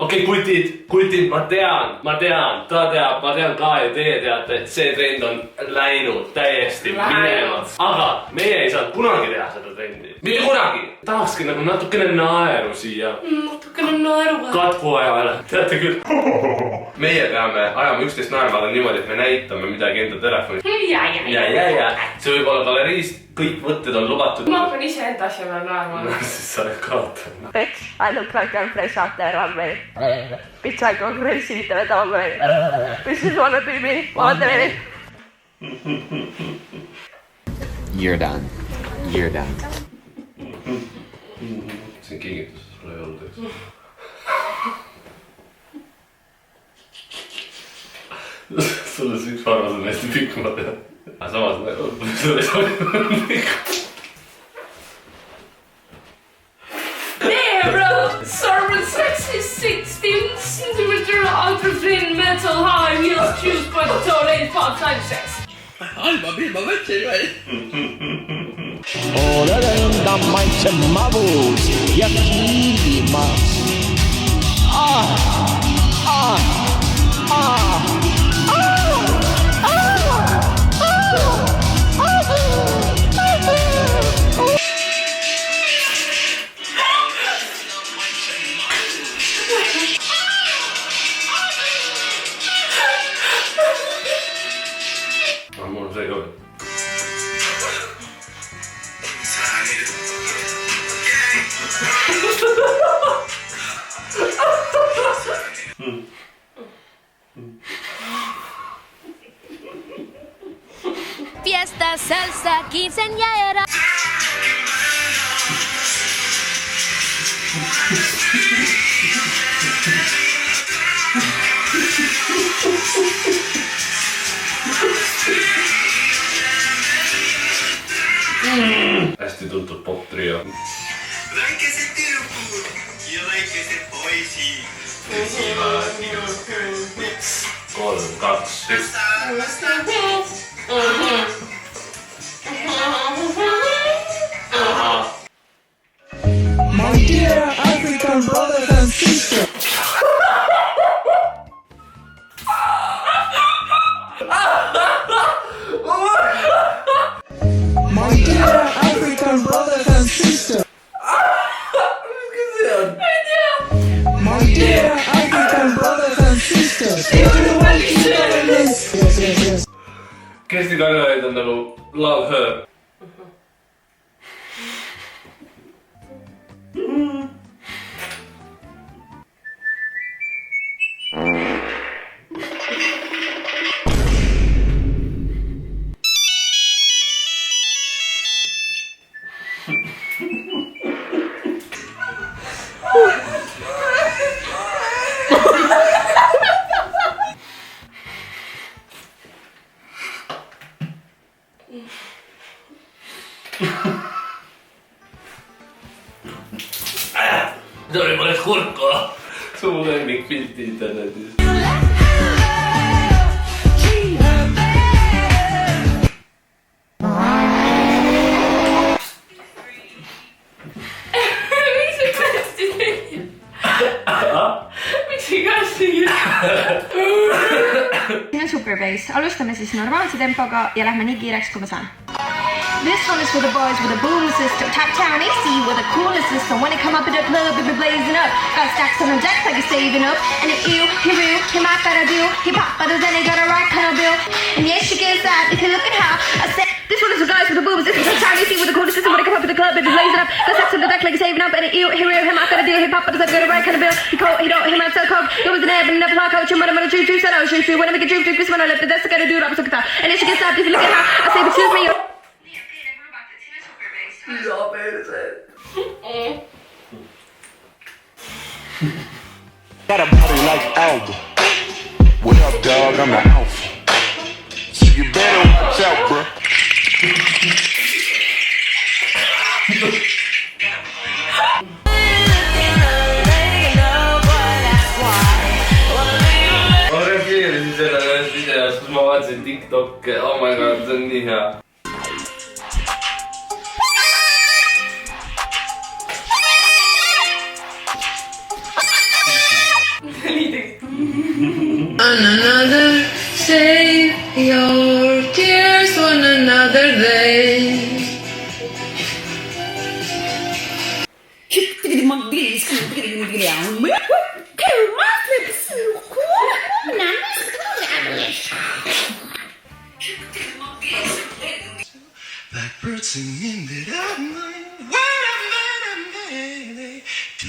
Okei, kutid, ma tean, ta teab, ma tean ka ja teie teate, et see trend on läinud täiesti minema. Aga meie ei saanud kunagi teha seda trendi. Mitte kunagi. Tahakski nagu natukene naeru siia. Natukene naeru. Katku ajale. Teate küll. Meie peame ajama üksteist naermale niimoodi, et me näitame midagi enda telefonist. Ja. See võib olla galeriist. Kõik võtted on lubatud. Ma hakkan ise enda asja peal naerma. Siis sa oled kaotanud. Bitch, I look like I'm fresh out there already. Bitch, I go crazy with the already. Bitch, just wanna be me. Want the minute. You're done. You're done. See on kingitus, sulle ei olnud, eks? Sulle see üks varvas on hästi pikk, ma tean. Aga samas, sulle ei ole pikk. Yeah, bro! Servant sexy 16 centimeter ultra thin metal high heels shoes by the toe 8.5 sex. Alma pilma võtsin või? Olen enda maitse mavus ja kiimas. Mul on see ka või? Fiesta, salsa, quinceañera. Hästi tuntud pop trio. Väikesed tüdrukud ja väikesed poisid. 3, 2, 1. My dear African brothers and sisters. My dear African brothers and sisters. My dear African brothers and sisters. Yes. Kersti Kaljulaid on nagu Love Her. Sorry, ma olen kurku. Su lemmikpilti internetis. Siin on Superbass. Alustame siis normaalse tempoga ja lähme nii kiireks, kui ma saan. This one is for the boys with a boom system. Top town AC with a cooler system. When they come up in the club, they be blazing up. Got stacks on the decks like you're saving up. And if you, he real, him I gotta do. He pop, but then they got a right kind of bill. And yes, she gets out because look at how I said. This one is for guys with the booms. This is top town AC with a cooler system. When they come up in the club, they be blazing up. Got stacks on the deck like you're saving up. And if you, he real, him I gotta do. He pop, but then they got a right kind of bill. He cold, he don't, he might sell coke. He was an air, but never like coach. Mother, shoot, said I was shoot. When I make a dream, this one I left. That's the kind of dude I was looking at. And if she gets out, if you look at how I say, but choose me. Isa perse. Got a body like Alba. What up, dog? I'm the alpha. So you better watch out, bro. Ma reageerisin sellele ühes videos, kus ma vaatasin TikTok'e. Oh my god, see on nii hea. one another. Save your tears one another day. Blackbird singing that I'm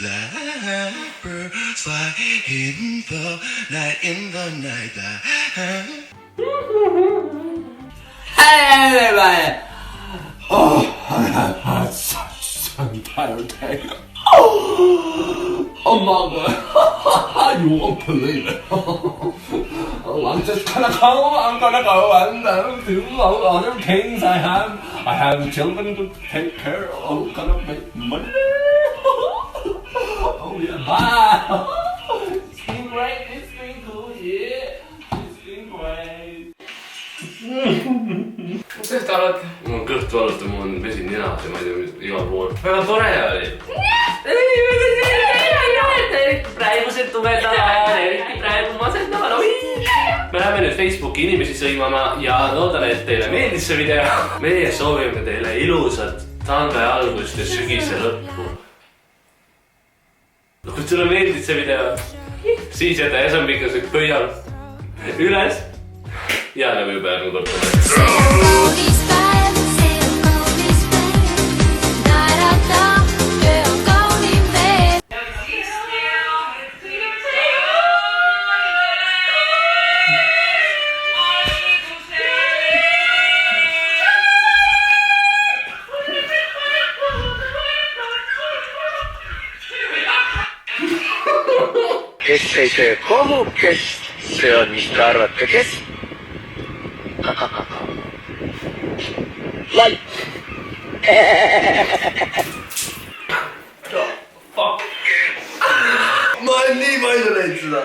blackbirds fly in the night. Hey everybody! Oh, I have had such an tired day. Oh my god, you won't believe it. Oh, I'm just gonna go and do all other things I have children to take care of. I'm gonna make money. Oh yeah, bye. It's been great, it's been cool, yeah. It's been great. Kuidas te olete? Mul on kõht valutab, mul on vesi ninas ja ma ei tea, igal pool. Väga tore oli. Eriti praegused tumedad, eriti praegu masendavad. Me läheme nüüd Facebooki inimesi sõimama ja loodan, et teile meeldis see video. Meie soovime teile ilusat talve algust ja sügise lõppu. Kui sulle meeldis see video, siis jäta esambikased pöial üles ja näeme juba järgmine kord. Kes ei söö kohukest, see on vist arvate kes? Like. Ma olen nii palju näinud seda.